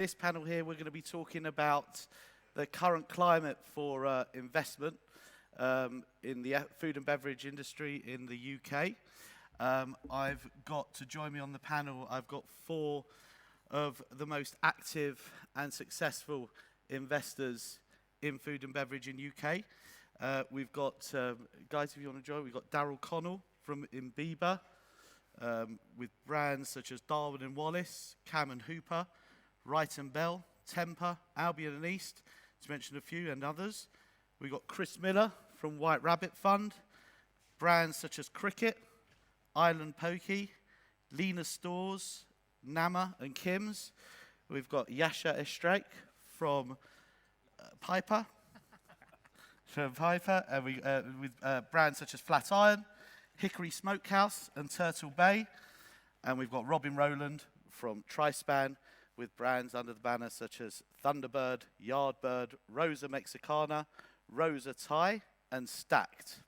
This panel here, we're going to be talking about the current climate for investment in the food and beverage industry in the UK. I've got to join me on the panel, I've got four of the most active and successful investors in food and beverage in UK. We've got, guys, if you want to join, we've got Darrel Connell from Imbiba, with brands such as Darwin and Wallace, Cam and Hooper, Wright and Bell, Temper, Albion and East, to mention a few, and others. We've got Chris Miller from White Rabbit Fund, brands such as Cricket, Island Pokey, Lena Stores, Nama and Kim's. We've got Yasha Estraikh from Piper, and with brands such as Flatiron, Hickory Smokehouse and Turtle Bay. And we've got Rowland from TriSpan, with brands under the banner such as Thunderbird, Yardbird, Rosa Mexicana, Rosa Thai, and Stacked.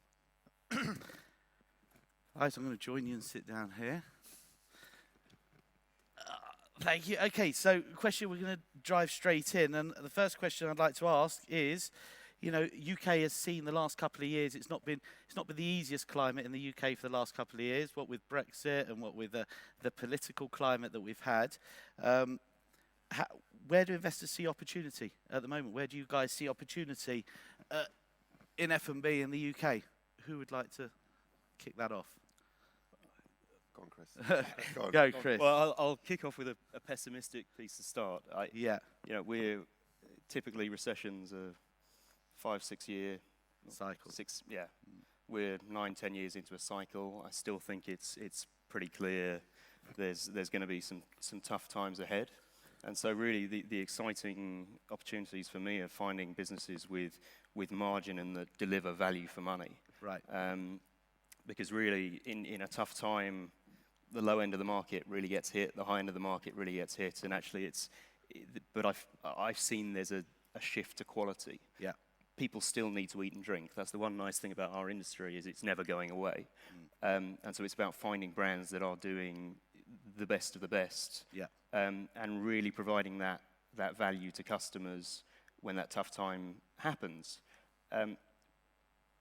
Guys, I'm going to join you and sit down here. Thank you. Okay, so question, we're going to drive straight in. And the first question I'd like to ask is, you know, UK has seen the last couple of years, it's not been the easiest climate in the UK for the last couple of years, what with Brexit and what with the political climate that we've had. Where do investors see opportunity at the moment? Where do you guys see opportunity in F&B in the UK? Who would like to kick that off? Go on, Chris. Go, Chris. Well, I'll kick off with a pessimistic piece to start. Yeah. You know, we're typically recessions are 5-6 year Cycle. Yeah. We're 9-10 years into a cycle. I still think it's pretty clear there's going to be some tough times ahead. And so really the exciting opportunities for me are finding businesses with margin and that deliver value for money. Right. Because really in a tough time, the low end of the market really gets hit, the high end of the market really gets hit, and actually but I've seen there's a shift to quality. Yeah. People still need to eat and drink. That's the one nice thing about our industry, is it's never going away. And so it's about finding brands that are doing the best of the best. Yeah. And really providing that value to customers when that tough time happens.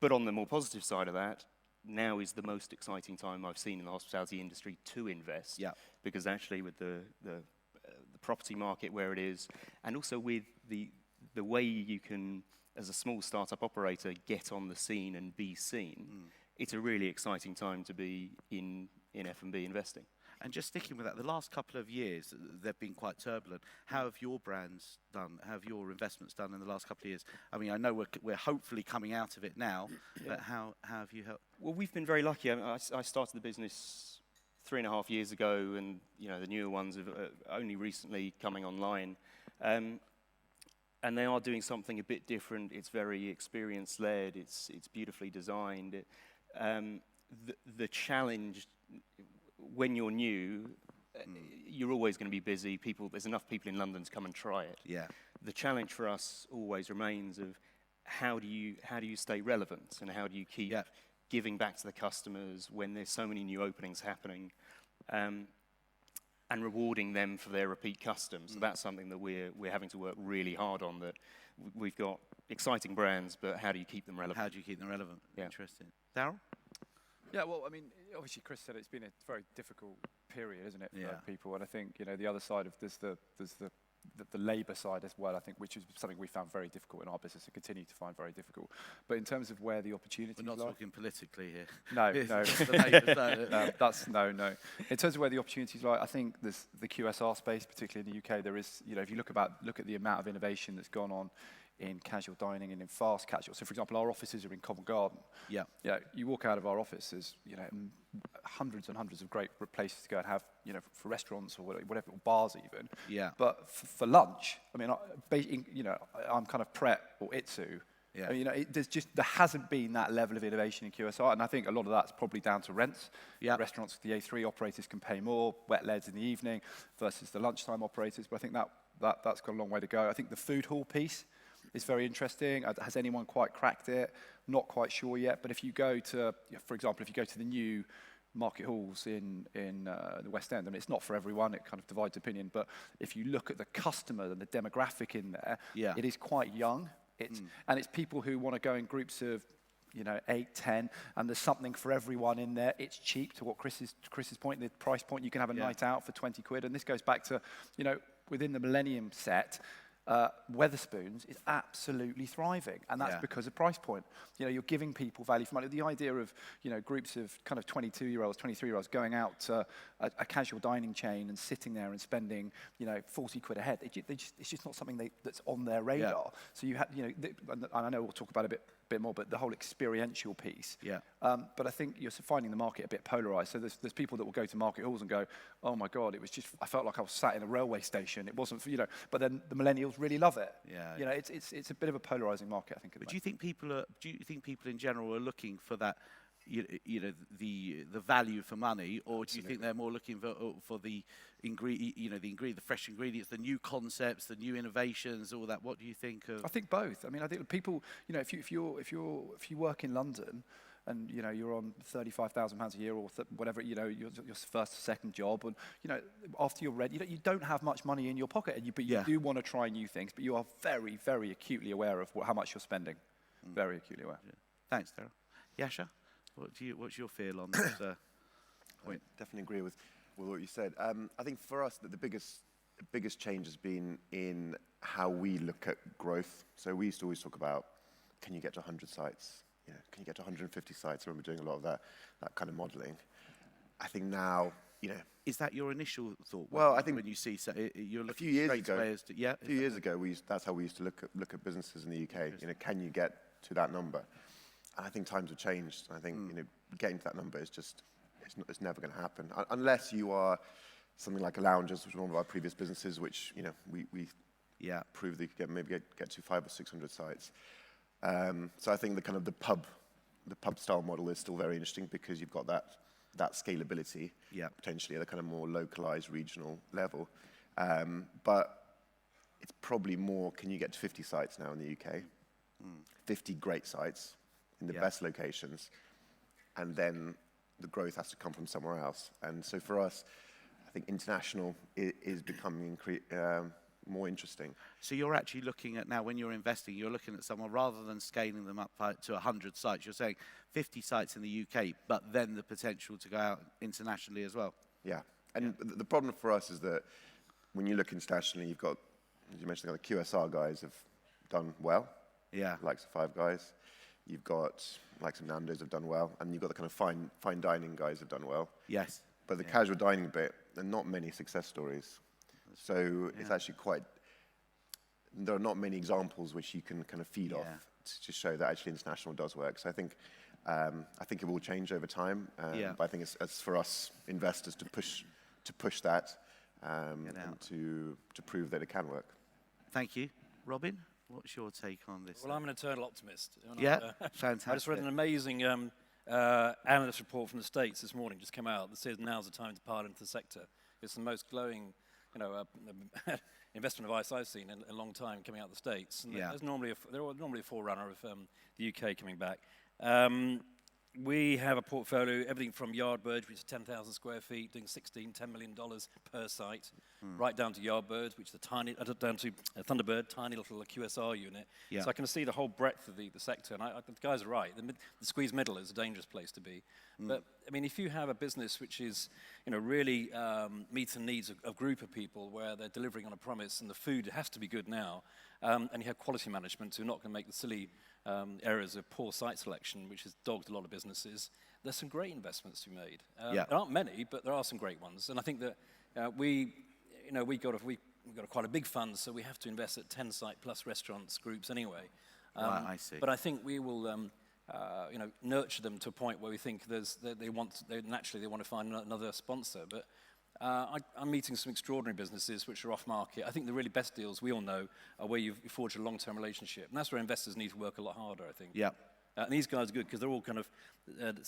But on the more positive side of that, now is the most exciting time I've seen in the hospitality industry to invest. Yeah. Because actually with the property market where it is, and also with the way you can, as a small startup operator, get on the scene and be seen, it's a really exciting time to be in F&B investing. And just sticking with that, the last couple of years, they've been quite turbulent. How have your brands done? How have your investments done in the last couple of years? I mean, I know we're hopefully coming out of it now, but how have you helped? Well, we've been very lucky. I mean, I started the business 3.5 years ago, and you know the newer ones have only recently coming online, and they are doing something a bit different. It's very experience-led. It's beautifully designed. The challenge, when you're new, you're always going to be busy. There's enough people in London to come and try it. Yeah. The challenge for us always remains of how do you stay relevant, and how do you keep giving back to the customers when there's so many new openings happening, and rewarding them for their repeat customers. So that's something that we're having to work really hard on. That we've got exciting brands, but how do you keep them relevant? How do you keep them relevant? Yeah. Interesting. Darrel? Yeah, well, I mean, obviously Chris said it's been a very difficult period, isn't it, for people? And I think, you know, the other side of there's the labour side as well, I think, which is something we found very difficult in our business and continue to find very difficult. But in terms of where the opportunities We're not lie, talking politically here. No. No. In terms of where the opportunities lie, I think there's the QSR space, particularly in the UK. There is, you know, if you look at the amount of innovation that's gone on in casual dining and in fast casual. So, for example, our offices are in Covent Garden. Yeah. Yeah. You walk out of our offices, you know, hundreds and hundreds of great places to go and have, you know, for restaurants or whatever, or bars even. Yeah. But for lunch, I mean, you know, I'm kind of Pret or Itsu. Yeah. I mean, you know, there hasn't been that level of innovation in QSR, and I think a lot of that's probably down to rents. Yeah. Restaurants, the A3 operators can pay more, wet leads in the evening versus the lunchtime operators. But I think that's got a long way to go. I think the food hall piece is very interesting. Has anyone quite cracked it? Not quite sure yet. But if you go to, for example, if you go to the new market halls in the West End. I mean, it's not for everyone. It kind of divides opinion. But if you look at the customer and the demographic in there, it is quite young. And it's people who want to go in groups of 8, 10, and there's something for everyone in there. It's cheap, to what Chris's point, the price point. You can have a night out for 20 quid. And this goes back to, within the Millennium set, Wetherspoons is absolutely thriving, and that's because of price point. You're giving people value for money. The idea of groups of kind of 22-year-olds, 23-year-olds going out to a casual dining chain and sitting there and spending 40 quid a head. It's just not something that's on their radar. So you have and I know we'll talk about it a bit more, but the whole experiential piece. But I think you're finding the market a bit polarized. So there's people that will go to market halls and go, oh my God, I felt like I was sat in a railway station. It wasn't, but then the millennials really love it. It's a bit of a polarizing market, I think. But do you think people in general are looking for that, the value for money, or do you think they're more looking for the the fresh ingredients, the new concepts, the new innovations, all that? What do you think of? I think both. I mean, I think people, if you work in London, and you're on £35,000 a year or whatever, your first or second job, and after you're ready, you don't have much money in your pocket, but you do want to try new things, but you are very, very acutely aware of how much you're spending. Very acutely aware. Thanks, Darrel. Yasha, what's your feel on this point? I definitely agree with what you said. I think for us, the biggest change has been in how we look at growth. So we used to always talk about, can you get to 100 sites? Can you get to 150 sites? I remember doing a lot of that kind of modelling. I think now, Is that your initial thought? Well, I think when you see, you're looking a few years ago. A few years ago, that's how we used to look at businesses in the UK. Can you get to that number? And I think times have changed. I think getting to that number is just it's never going to happen unless you are something like a Loungers, which was one of our previous businesses, which we proved that you could maybe get to 500 or 600 sites. So I think the pub style model is still very interesting because you've got that scalability, potentially at a kind of more localized regional level. But it's probably more, can you get to 50 sites now in the UK? 50 great sites in the best locations, and then the growth has to come from somewhere else. And so for us, I think international is becoming more interesting. So you're actually looking at now, when you're investing, you're looking at someone, rather than scaling them up to 100 sites, you're saying 50 sites in the UK, but then the potential to go out internationally as well. Yeah, and the problem for us is that when you look internationally, you've got, as you mentioned, the QSR guys have done well. Likes of Five Guys. You've got likes of Nando's have done well, and you've got the kind of fine dining guys have done well. Yes. But the casual dining bit, there are not many success stories. So it's actually there are not many examples which you can kind of feed off to show that actually international does work. So I think it will change over time. But I think it's for us investors to push that and to prove that it can work. Thank you. Robin, what's your take on this? Well, I'm an eternal optimist. Fantastic. I just read an amazing analyst report from the States this morning, just came out, that says now's the time to pile into the sector. It's the most glowing investment advice I've seen in a long time coming out of the States. And they're normally a forerunner of the UK coming back. We have a portfolio, everything from Yardbirds, which is 10,000 square feet, doing $10 million per site, right down to Yardbirds, which is down to Thunderbird, tiny little QSR unit. So I can see the whole breadth of the sector, and the guys are right. The squeeze middle is a dangerous place to be. But I mean, if you have a business which is, really meets the needs of a group of people, where they're delivering on a promise, and the food has to be good now, and you have quality management who are not going to make the silly areas of poor site selection, which has dogged a lot of businesses, there's some great investments to be made. There aren't many, but there are some great ones. And I think that we've got quite a big fund, so we have to invest at 10 site plus restaurants groups anyway. Right, I see. But I think we will nurture them to a point where we think they want to find another sponsor. But I'm meeting some extraordinary businesses which are off market. I think the really best deals, we all know, are where you forge a long-term relationship. And that's where investors need to work a lot harder, I think. And these guys are good because they're all kind of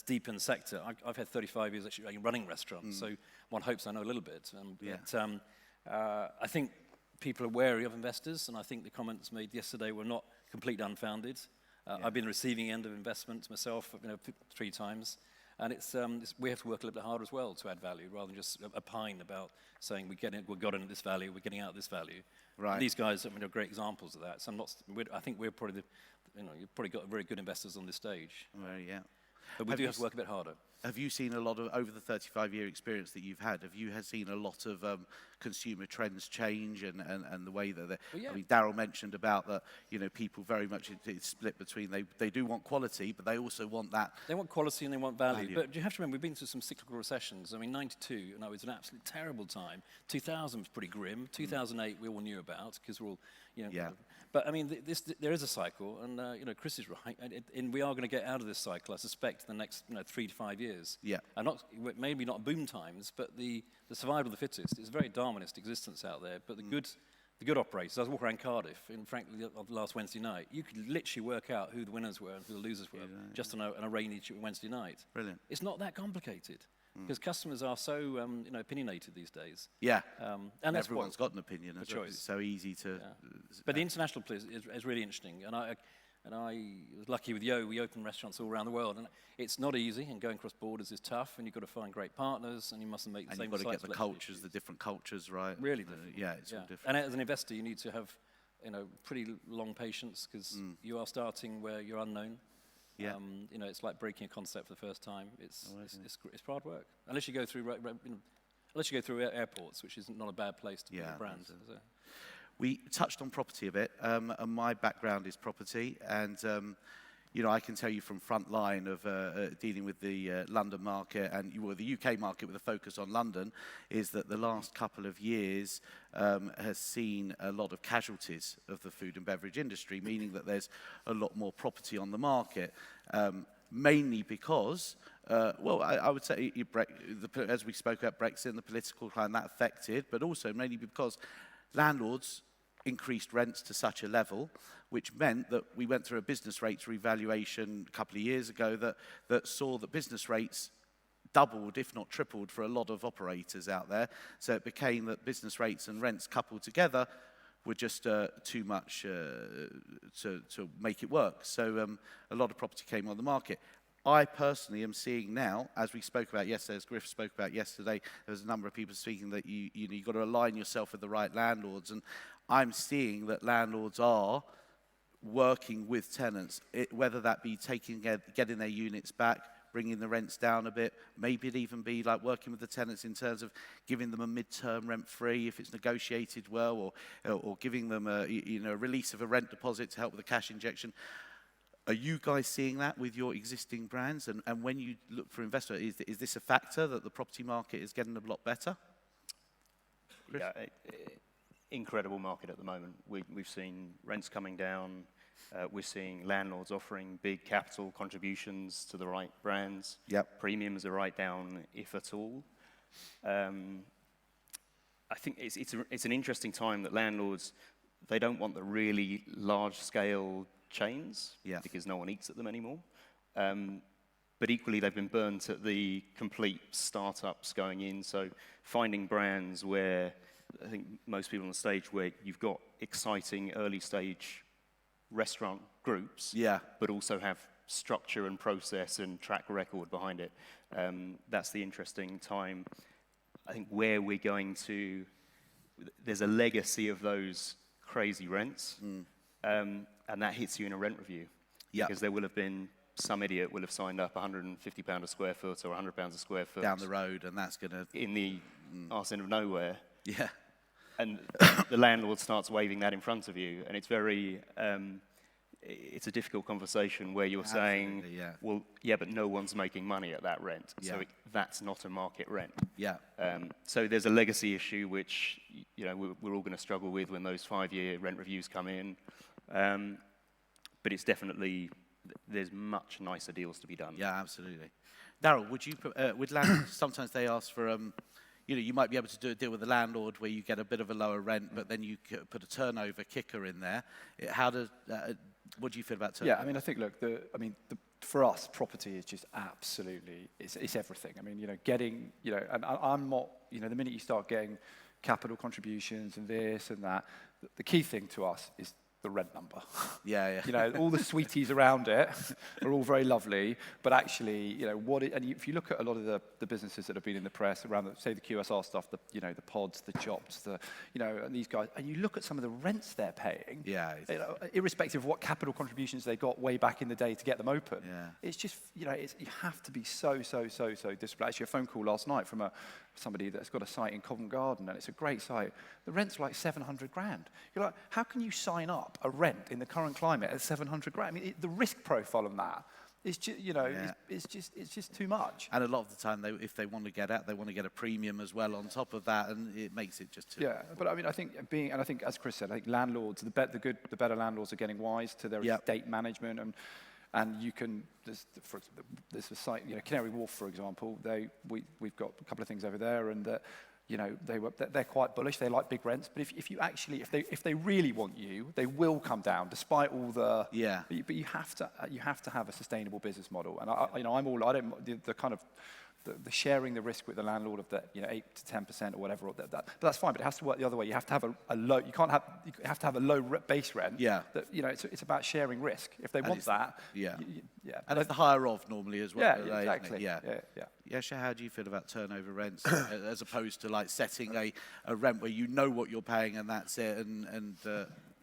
deep in the sector. I've had 35 years actually running restaurants, so one hopes I know a little bit. But I think people are wary of investors, and I think the comments made yesterday were not completely unfounded. I've been receiving end of investments myself, 3 times. And we have to work a little bit harder as well to add value, rather than just opine about saying we got in at this value, we're getting out this value. Right. And these guys, I mean, are great examples of that. So I think we're probably you've probably got very good investors on this stage. Well, yeah. But we do have to work a bit harder. Have you seen a lot of, over the 35-year experience that you've had, have you seen a lot of consumer trends change and the way that they're, Well, yeah. I mean, Darrel mentioned about that, people very much, it's split between, they do want quality, but they also want that. They want quality and they want value. Value. But you have to remember, we've been through some cyclical recessions. I mean, 92, it was an absolutely terrible time. 2000 was pretty grim. 2008, we all knew about, because we're all, Yeah. But I mean, there is a cycle, and Chris is right, and we are going to get out of this cycle, I suspect, in the next 3 to 5 years. Yeah. And maybe not boom times, but the survival of the fittest is a very Darwinist existence out there. But the good operators, I was walking around Cardiff, and frankly, last Wednesday night, you could literally work out who the winners were and who the losers were just on a rainy Wednesday night. Brilliant. It's not that complicated. Because customers are so opinionated these days. Yeah. And that's everyone's got an opinion. It's choice. so easy to. But the international place is really interesting, and I was lucky with Yo. We open restaurants all around the world, and it's not easy. And going across borders is tough, and you've got to find great partners, and you mustn't make the same mistakes. And you've got to get the cultures, the different cultures, right? Really different. Yeah, it's all different. And as an investor, you need to have pretty long patience, because you are starting where you're unknown. Yeah. It's like breaking a concept for the first time. It's hard work. Unless you go through airports, which is not a bad place to build a brand. So. We touched on property a bit, and my background is property, and I can tell you from front line of dealing with the London market and the UK market with a focus on London, is that the last couple of years has seen a lot of casualties of the food and beverage industry, meaning that there's a lot more property on the market, mainly because, I would say, as we spoke about Brexit and the political climate, that affected, but also mainly because landlords increased rents to such a level, which meant that we went through a business rates revaluation a couple of years ago that saw that business rates doubled, if not tripled, for a lot of operators out there. So it became that business rates and rents coupled together were just too much to make it work. So a lot of property came on the market. I personally am seeing now, as we spoke about yesterday, as Griff spoke about yesterday, there was a number of people speaking that you've got to align yourself with the right landlords. And I'm seeing that landlords are working with tenants, whether that be getting their units back, bringing the rents down a bit, maybe it even be like working with the tenants in terms of giving them a mid-term rent-free if it's negotiated well, or giving them a release of a rent deposit to help with the cash injection. Are you guys seeing that with your existing brands? And when you look for investors, is this a factor that the property market is getting a lot better? Chris? Yeah, incredible market at the moment. We've seen rents coming down. We're seeing landlords offering big capital contributions to the right brands. Yep. Premiums are right down, if at all. I think it's an interesting time that landlords, they don't want the really large-scale chains, because no one eats at them anymore. But equally, they've been burnt at the complete startups going in. So finding brands where, I think most people on the stage, where you've got exciting early stage restaurant groups, but also have structure and process and track record behind it. That's the interesting time. I think where we're going to, there's a legacy of those crazy rents. And that hits you in a rent review. Because there will have been some idiot will have signed up £150 a square foot or £100 a square foot. Down the road, and that's going to... In the arse end of nowhere. Yeah. And the landlord starts waving that in front of you. And it's very... it's a difficult conversation where you're saying, well, but no one's making money at that rent. So that's not a market rent. So there's a legacy issue which, we're all going to struggle with when those 5-year rent reviews come in. But it's definitely, there's much nicer deals to be done. Yeah, absolutely. Darrel, would you, with landlords, sometimes they ask for, you might be able to do a deal with the landlord where you get a bit of a lower rent, but then you put a turnover kicker in there. What do you feel about turnover? Yeah, I mean, I think, look, for us, property is just absolutely, it's everything. I mean, getting, and I'm not, the minute you start getting capital contributions and this and that, the key thing to us is the rent number. Yeah. You know, all the sweeties around it are all very lovely, but actually, you know, if you look at a lot of the businesses that have been in the press around, say, the QSR stuff, the pods, the chops, and these guys, and you look at some of the rents they're paying, irrespective of what capital contributions they got way back in the day to get them open, it's just, you have to be so disciplined. Actually, a phone call last night from somebody that's got a site in Covent Garden, and it's a great site. The rent's like 700 grand. You're like, how can you sign up a rent in the current climate at 700 grand? I mean, the risk profile on that is just, it's just too much. And a lot of the time, if they want to get out, they want to get a premium as well on top of that, and it makes it just too. Yeah, but I mean, I think as Chris said, I think landlords, the better landlords are getting wise to their estate management, and you can, there's a site, Canary Wharf, for example, we've got a couple of things over there, and they're quite bullish. They like big rents, but if they really want you, they will come down despite all the. Yeah. But you have to have a sustainable business model, and the sharing the risk with the landlord of that 8 to 10% or whatever, but that's fine. But it has to work the other way. You have to have a low. You have to have a low base rent. Yeah. That, it's about sharing risk. If they want that. Yeah. And it's the higher of normally as well. Yeah, exactly. Yeah. Yasha, how do you feel about turnover rents as opposed to like setting a rent where you know what you're paying and that's it?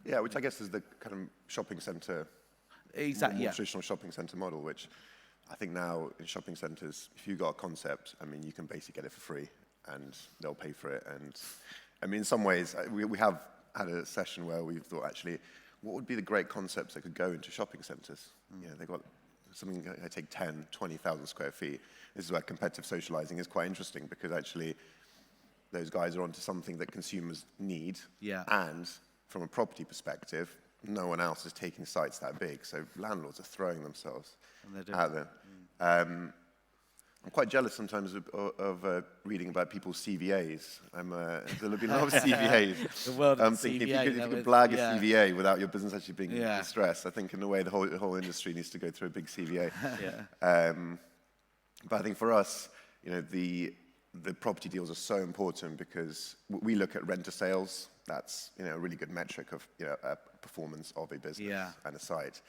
Yeah, which I guess is the kind of shopping centre, more traditional shopping centre model, which I think now in shopping centres, if you've got a concept, I mean, you can basically get it for free and they'll pay for it. And I mean, in some ways, we have had a session where we thought, actually, what would be the great concepts that could go into shopping centres? They've got something that take 10, 20,000 square feet. This is where competitive socializing is quite interesting, because actually those guys are onto something that consumers need. Yeah. And from a property perspective, no one else is taking sites that big. So landlords are throwing themselves out there. I'm quite jealous sometimes of reading about people's CVAs. There'll be a lot of CVAs. The world of thinking CVA, if you could blag a CVA without your business actually being in distress, I think in a way the whole industry needs to go through a big CVA. But I think for us, the property deals are so important because we look at renter sales. That's a really good metric of a performance of a business and a site.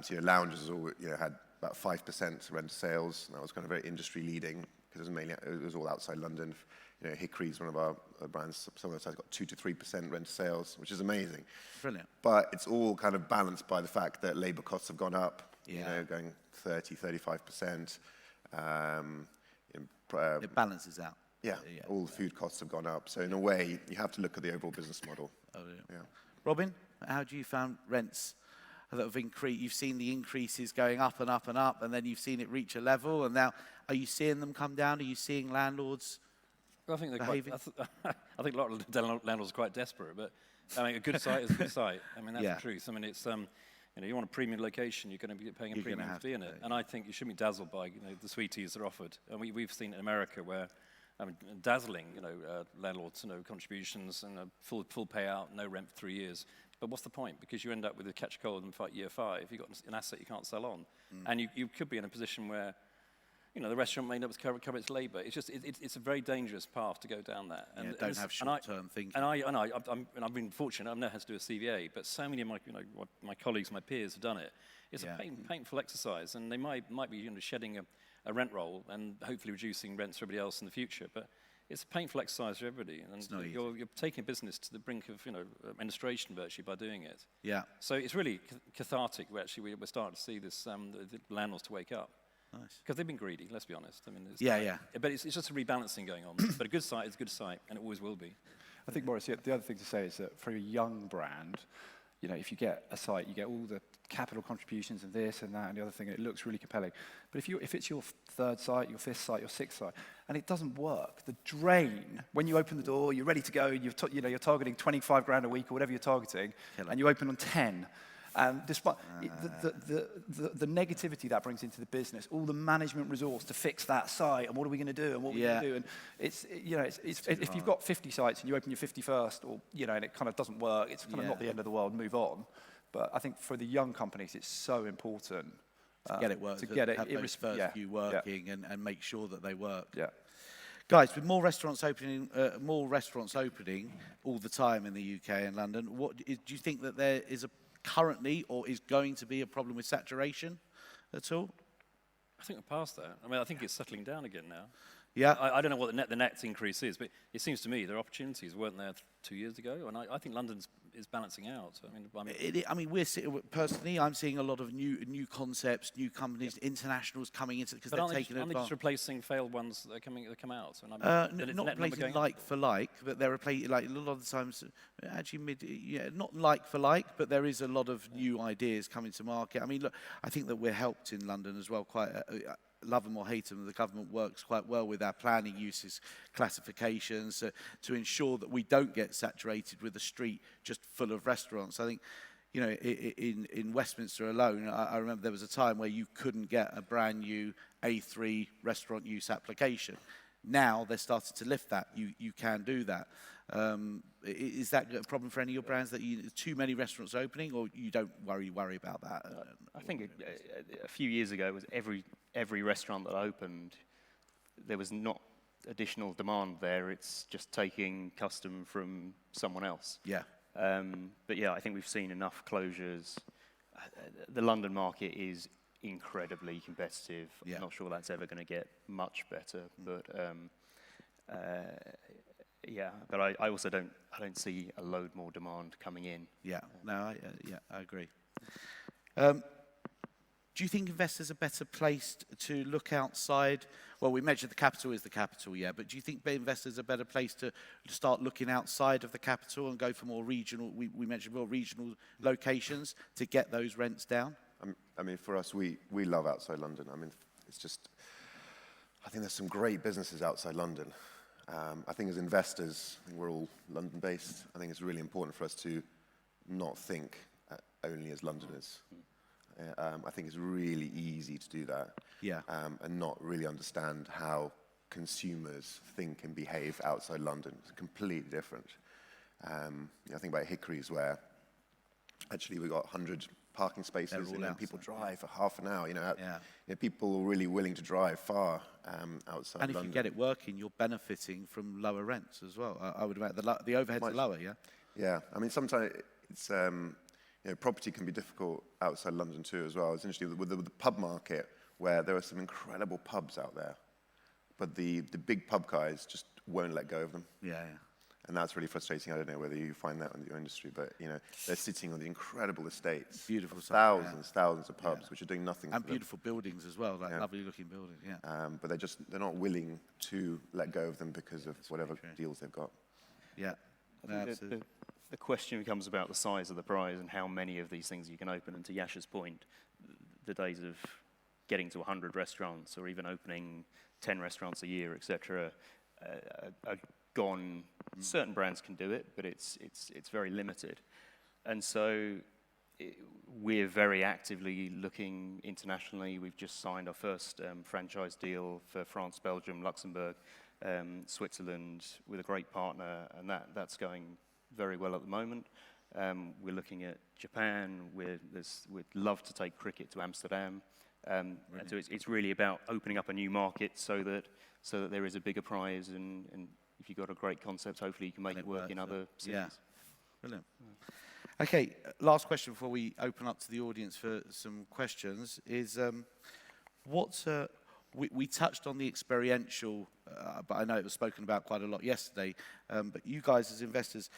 So lounges all had about 5% renter sales. That was kind of very industry leading because it was all outside London. Hickory's one of our brands. Some of the sites got 2 to 3% renter sales, which is amazing. Brilliant. But it's all kind of balanced by the fact that labour costs have gone up. Going 30, 35%. It balances out. Yeah, all the food costs have gone up. So in a way, you have to look at the overall business model. Robin, how do you find rents that have increased? You've seen the increases going up and up and up, and then you've seen it reach a level, and now are you seeing them come down? Are you seeing landlords behaving? I think a lot of landlords are quite desperate, but I mean, a good site is a good site. I mean, that's the truth. I mean, it's you want a premium location, you're going to be paying a premium to be in it. And I think you shouldn't be dazzled by the sweeties that are offered. And we've seen in America where dazzling, landlords, contributions and a full payout, no rent for 3 years. But what's the point? Because you end up with a catch cold in year 5. You've got an asset you can't sell on. And you could be in a position where, the restaurant may not cover its labour. It's just, it's a very dangerous path to go down that. And don't have short-term thinking. And I've been fortunate. I've never had to do a CVA, but so many of my colleagues, my peers have done it. It's a painful exercise, and they might be shedding a rent roll and hopefully reducing rents for everybody else in the future. But it's a painful exercise for everybody, and you're taking business to the brink of administration virtually by doing it. Yeah. So it's really cathartic. We're starting to see this the landlords to wake up. Nice. Because they've been greedy. Let's be honest. I mean, but it's just a rebalancing going on. But a good site is a good site, and it always will be. I think, Maurice, the other thing to say is that for a young brand, if you get a site, you get all the capital contributions and this and that and the other thing, and it looks really compelling. But if it's your 3rd site, your 5th site, your 6th site, and it doesn't work, the drain, when you open the door, you're ready to go, you're targeting 25 grand a week or whatever you're targeting, and you open on 10. And despite the negativity that brings into the business, all the management resource to fix that site, and what are we going to do, and what are we going to do, and it's if you've got 50 sites and you open your 51st, or and it kind of doesn't work, it's kind of not the end of the world. Move on. But I think for the young companies, it's so important to get it working, to get it, have those first few working, and make sure that they work. Yeah. Guys, with more restaurants opening all the time in the UK and London, do you think that there is currently or is going to be a problem with saturation at all? I think we're past that. I mean, I think it's settling down again now. Yeah. I don't know what the net increase is, but it seems to me there are opportunities weren't there 2 years ago, and I think London is balancing out. I mean, personally, I'm seeing a lot of new concepts, new companies, internationals coming into because they're taking advantage. Aren't they just replacing failed ones that come out? Not replacing like for like, but they're replacing like a lot of the times. Actually, not like for like, but there is a lot of new ideas coming to market. I mean, look, I think that we're helped in London as well quite. Love them or hate them, the government works quite well with our planning uses classifications to ensure that we don't get saturated with a street just full of restaurants. I think, in Westminster alone, I remember there was a time where you couldn't get a brand new A3 restaurant use application. Now they're starting to lift that. You can do that. Is that a problem for any of your brands that too many restaurants opening, or you don't worry about that? I think a few years ago it was every restaurant that opened, there was not additional demand there. It's just taking custom from someone else. Yeah. But yeah, I think we've seen enough closures. The London market is incredibly competitive. Yeah. I'm not sure that's ever going to get much better, but yeah. But I also don't see a load more demand coming in. Yeah. No. I agree. Do you think investors are better placed to look outside? Well, we mentioned the capital is the capital, yeah, but do you think investors are better placed to start looking outside of the capital and go for more regional, we mentioned more regional locations to get those rents down? I mean, for us, we love outside London. I mean, it's just, I think there's some great businesses outside London. I think as investors, I think we're all London-based. I think it's really important for us to not think only as Londoners. I think it's really easy to do that, yeah, and not really understand how consumers think and behave outside London. It's completely different. I think about Hickory's, where actually we got 100 parking spaces, and people drive for half an hour. People are really willing to drive far outside and if London. You get it working, you're benefiting from lower rents as well. I would imagine the overheads are lower, yeah. Yeah, I mean sometimes it's. Property can be difficult outside London too as well. It's interesting with the pub market, where there are some incredible pubs out there, but the big pub guys just won't let go of them. Yeah. And that's really frustrating. I don't know whether you find that in your industry, but they're sitting on the incredible estates. Beautiful thousands of pubs, which are doing nothing. And beautiful buildings as well, like lovely looking buildings, yeah. But they're not willing to let go of them because of whatever deals they've got. Yeah. Absolutely. The question becomes about the size of the prize and how many of these things you can open. And to Yasha's point, the days of getting to 100 restaurants or even opening 10 restaurants a year, etc., are gone. Certain brands can do it, but it's very limited. And so we're very actively looking internationally. We've just signed our first franchise deal for France, Belgium, Luxembourg, Switzerland with a great partner, and that's going very well at the moment. We're looking at Japan. We'd love to take cricket to Amsterdam. And so it's really about opening up a new market so that there is a bigger prize. And if you've got a great concept, hopefully you can make it work in other cities. Yeah, brilliant. Okay, last question before we open up to the audience for some questions is we touched on the experiential, but I know it was spoken about quite a lot yesterday. But you guys as investors,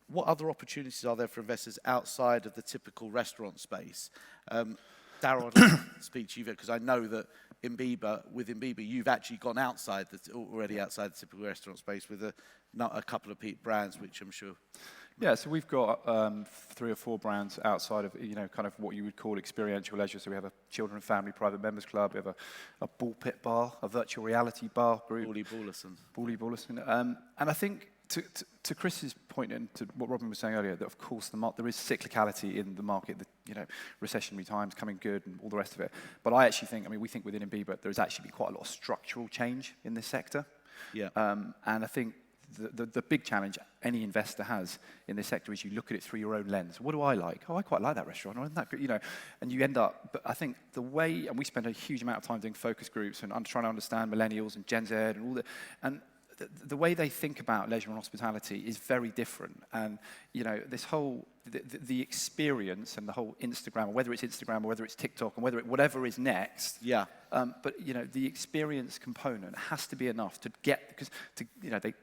what other opportunities are there for investors outside of the typical restaurant space? Darrel, I'd like to speak to you because I know that with Imbiba, you've actually gone already outside the typical restaurant space with a couple of brands, which I'm sure. Yeah, so we've got 3 or 4 brands outside of, kind of what you would call experiential leisure. So we have a children and family private members club, we have a ball pit bar, a virtual reality bar group. Bully Ballison. And I think to Chris's point and to what Robin was saying earlier, that of course there is cyclicality in the market, recessionary times coming good and all the rest of it. But I actually think, we think within Imbiba there's actually been quite a lot of structural change in this sector. Yeah. And I think the big challenge any investor has in this sector is you look at it through your own lens. What do I like? Oh, I quite like that restaurant. Isn't that good? And you end up, but I think and we spend a huge amount of time doing focus groups and trying to understand millennials and Gen Z and all that. And the way they think about leisure and hospitality is very different. And, this whole, the experience and the whole Instagram, or whether it's Instagram or whether it's TikTok and whatever is next. Yeah. But, the experience component has to be enough to get, because,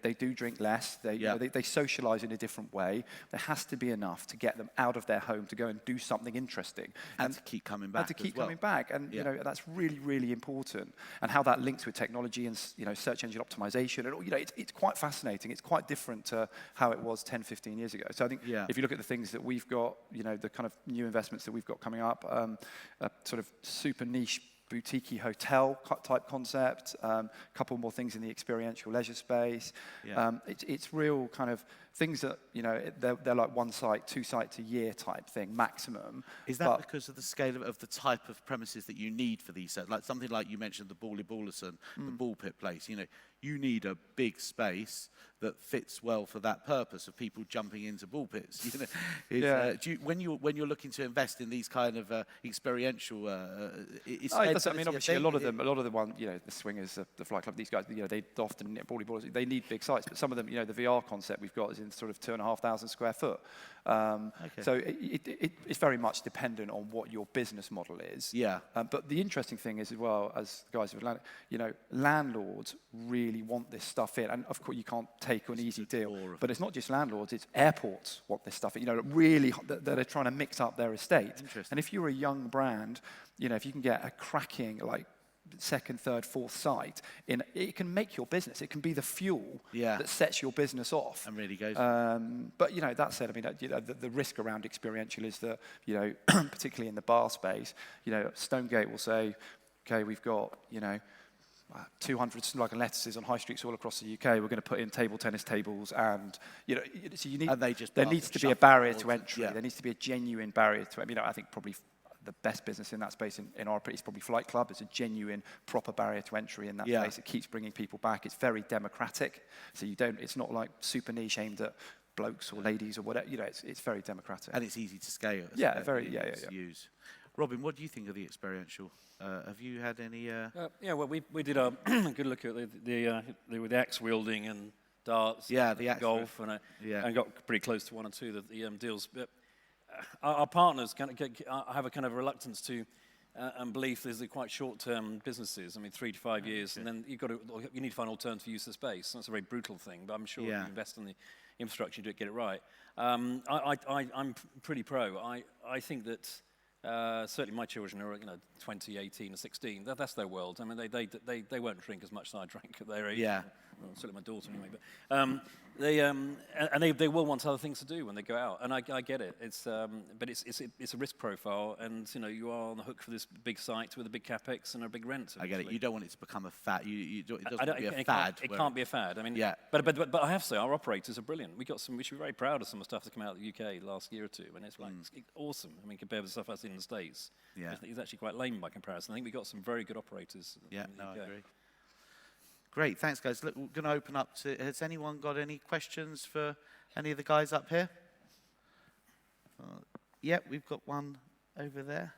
they do drink less, they socialize in a different way. There has to be enough to get them out of their home to go and do something interesting. And to keep coming back. And to keep coming back. And, that's really, really important. And how that links with technology and, search engine optimization. And, it's quite fascinating. It's quite different to how it was 10, 15 years ago. So I think if you look at the things that we've got, the kind of new investments that we've got coming up, a sort of super niche boutique hotel type concept, a couple more things in the experiential leisure space. It's real kind of things that, they're like 1 site, 2 sites a year type thing, maximum. Is that because of the scale of the type of premises that you need for these? Like something like you mentioned, the Bally Ballerson, the ball pit place, you need a big space that fits well for that purpose of people jumping into ball pits. When you're looking to invest in these kind of experiential, obviously a lot of the ones, the Swingers, the Flight Club, these guys, they often Bally Ballers, they need big sites, but some of them, the VR concept we've got is in sort of 2,500 square foot. So it's very much dependent on what your business model is. Yeah. But the interesting thing is, as well, as the guys have landlords really want this stuff in, and of course you can't take an easy deal. But it's not just landlords; it's airports want this stuff in. Really that are trying to mix up their estate. And if you're a young brand, if you can get a cracking second, third, fourth site, it can make your business. It can be the fuel that sets your business off. And really goes. But that said, the risk around experiential is that particularly in the bar space, Stonegate will say, okay, we've got 200 slug and lettuces on high streets all across the UK. We're going to put in table tennis tables, and so you need. And there needs to be a barrier to entry. There needs to be a genuine barrier to. I think probably the best business in that space in our is probably Flight Club. It's a genuine, proper barrier to entry in that place. It keeps bringing people back. It's very democratic, so it's not like super niche aimed at blokes or ladies or whatever. It's very democratic. And it's easy to scale. Use. Robin, what do you think of the experiential? Have you had any? We did a good look at the axe wielding and darts. The axe golf and got pretty close to 1 or 2 of the deals. But our partners have a kind of reluctance to and belief these are quite short-term businesses. 3 to 5 years, and then you need to find alternative use of space. That's a very brutal thing, but I'm sure if you invest in the infrastructure, you get it right. I'm pretty pro. I think that. Certainly my children are 20, 18 and 16. That's their world. They won't drink as much as I drank at their age. Well, certainly my daughter anyway. But they will want other things to do when they go out, and I get it. But it's a risk profile, and you are on the hook for this big site with a big capex and a big rent. I get it. You don't want it to become a fad. It doesn't be a fad. It can't be a fad. But I have to say our operators are brilliant. We should be very proud of some of the stuff that came out of the UK last year or two, and it's awesome. Compared with the stuff I've seen in the States, it's actually quite lame by comparison. I think we got some very good operators. I agree. Great, thanks guys. Look, we're going to open up to, has anyone got any questions for any of the guys up here? We've got one over there.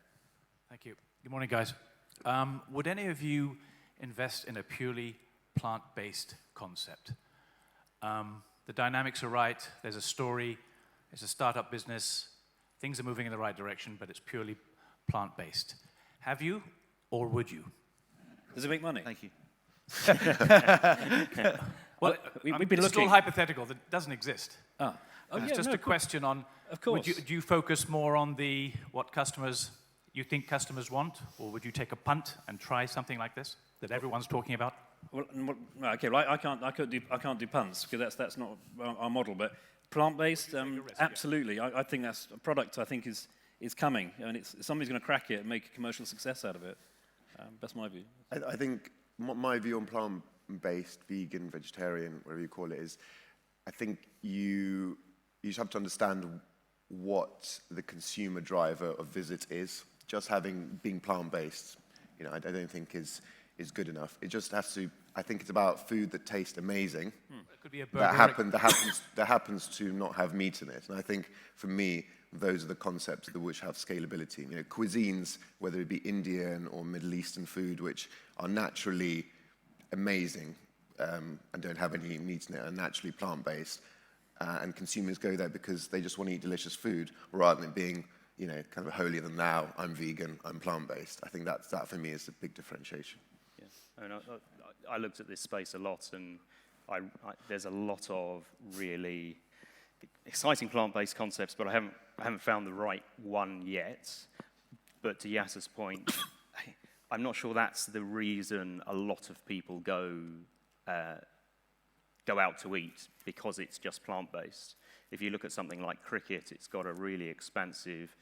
Thank you. Good morning, guys. Would any of you invest in a purely plant-based concept? The dynamics are right, there's a story, it's a startup business, things are moving in the right direction, but it's purely plant-based. Have you, or would you? Does it make money? Thank you. Well, we've been looking. It's still hypothetical. That doesn't exist. It's just a question on. Of course. Do you focus more on what customers you think customers want, or would you take a punt and try something like this that everyone's talking about? Well, okay. Well, I can't do punts because that's not our model. But plant-based, absolutely. I think that's a product. I think is coming, and somebody's going to crack it and make a commercial success out of it. That's my view. I think my view on plant-based, vegan, vegetarian, whatever you call it, is I think you just have to understand what the consumer driver of visit is. Just being plant-based, I don't think is good enough. It just has to. I think it's about food that tastes amazing. It could be a burger. That happens to not have meat in it. And I think for me, those are the concepts which have scalability. Cuisines, whether it be Indian or Middle Eastern food, which are naturally amazing, and don't have any meat in it are naturally plant-based. And consumers go there because they just want to eat delicious food rather than being, kind of holier than thou, I'm vegan, I'm plant-based. I think that for me is a big differentiation. Yeah, I mean, I looked at this space a lot, and there's a lot of really exciting plant-based concepts, but I haven't found the right one yet. But to Yasha's point, I'm not sure that's the reason a lot of people go out to eat, because it's just plant-based. If you look at something like cricket, it's got a really expansive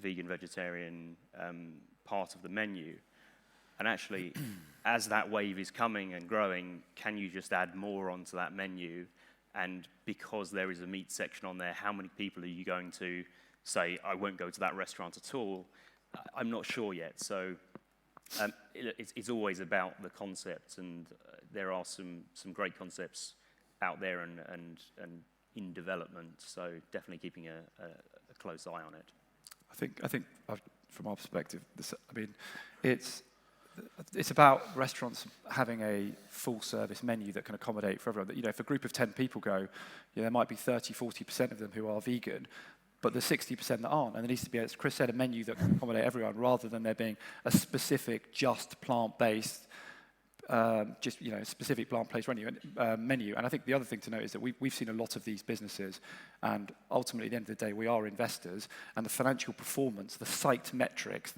vegan, vegetarian part of the menu. And actually, as that wave is coming and growing, can you just add more onto that menu? And because there is a meat section on there, how many people are you going to say, I won't go to that restaurant at all? I'm not sure yet. So it's always about the concept, and there are some great concepts out there and in development. So definitely keeping a close eye on it. I think from our perspective, it's about restaurants having a full-service menu that can accommodate for everyone. If a group of 10 people go, there might be 30-40% of them who are vegan, but there's 60% that aren't. And there needs to be, as Chris said, a menu that can accommodate everyone, rather than there being a specific, just plant-based, specific plant-based menu. And I think the other thing to note is that we've seen a lot of these businesses, and ultimately, at the end of the day, we are investors, and the financial performance, the site metrics,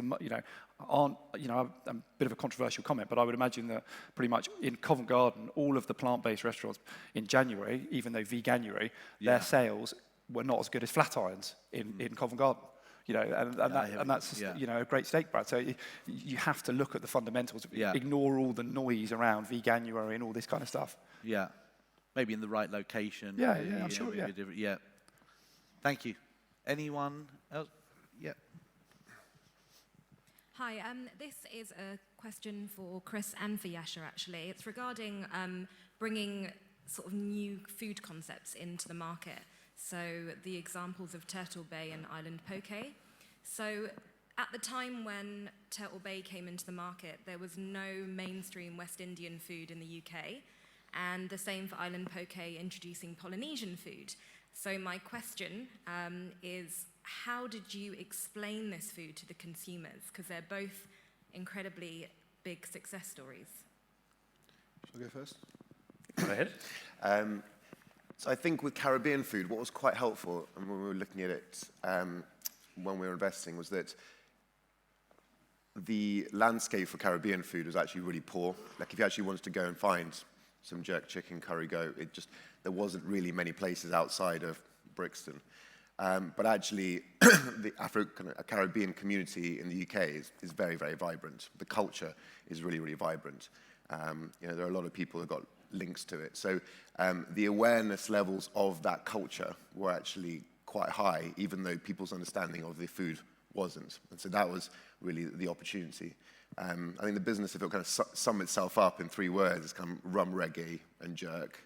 aren't, a bit of a controversial comment, but I would imagine that pretty much in Covent Garden, all of the plant-based restaurants in January, even though veganuary, their sales were not as good as Flatirons in Covent Garden. And that's a great steak brand. So you have to look at the fundamentals. Ignore all the noise around veganuary and all this kind of stuff. Yeah, maybe in the right location. I'm sure. Yeah. Thank you. Anyone else? Yeah. Hi. This is a question for Chris and for Yasha. Actually, it's regarding bringing sort of new food concepts into the market. So the examples of Turtle Bay and Island Poke. So at the time when Turtle Bay came into the market, there was no mainstream West Indian food in the UK, and the same for Island Poke introducing Polynesian food. So my question is, how did you explain this food to the consumers? Because they're both incredibly big success stories. Shall I go first? Go ahead. So I think with Caribbean food, what was quite helpful, and when we were looking at it when we were investing, was that the landscape for Caribbean food was actually really poor. Like, if you actually wanted to go and find some jerk chicken, curry goat, there wasn't really many places outside of Brixton. But actually, the Caribbean community in the UK is very, very vibrant. The culture is really, really vibrant. There are a lot of people who've got links to it. So the awareness levels of that culture were actually quite high, even though people's understanding of the food wasn't. And so that was really the opportunity. I think the business, if it kind of sum itself up in 3 words, is kind of rum, reggae, and jerk.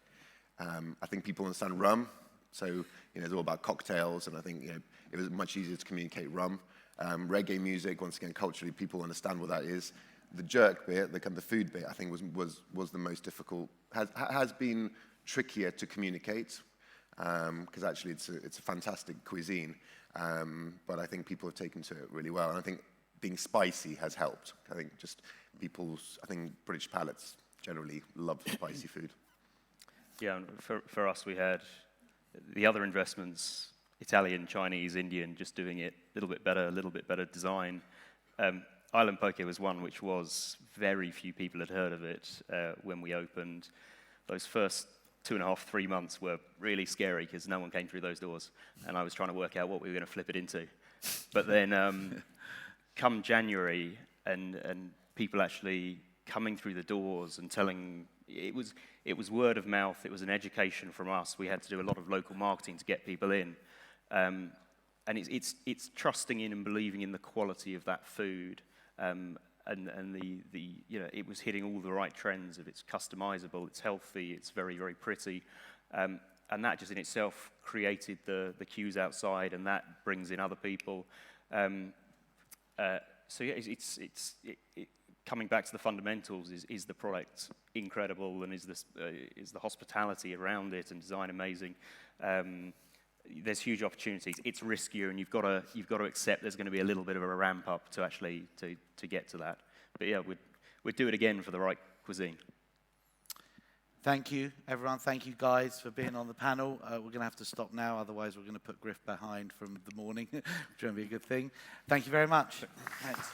I think people understand rum, so it's all about cocktails, and I think it was much easier to communicate rum. Reggae music, once again, culturally, people understand what that is. The jerk bit, the food bit, I think was the most difficult. Has been trickier to communicate, because actually it's a fantastic cuisine. But I think people have taken to it really well, and I think being spicy has helped. I think British palates generally love spicy food. Yeah, and for us, we had the other investments, Italian, Chinese, Indian, just doing it a little bit better design. Island Poke was one which was very few people had heard of it when we opened. Those first 2.5, 3 months were really scary because no one came through those doors, and I was trying to work out what we were going to flip it into. But then come January, and people actually coming through the doors and telling, it was word of mouth, it was an education from us. We had to do a lot of local marketing to get people in. And it's trusting in and believing in the quality of that food, and it was hitting all the right trends of it's customizable, it's healthy, it's very, very pretty, and that just in itself created the queues outside, and that brings in other people. So yeah, coming back to the fundamentals, is the product incredible, and is the hospitality around it and design amazing? There's huge opportunities. It's riskier, and you've got to accept there's going to be a little bit of a ramp up to actually to get to that. But yeah, we'd do it again for the right cuisine. Thank you, everyone. Thank you, guys, for being on the panel. We're going to have to stop now, otherwise we're going to put Griff behind from the morning, which won't be a good thing. Thank you very much. Thanks.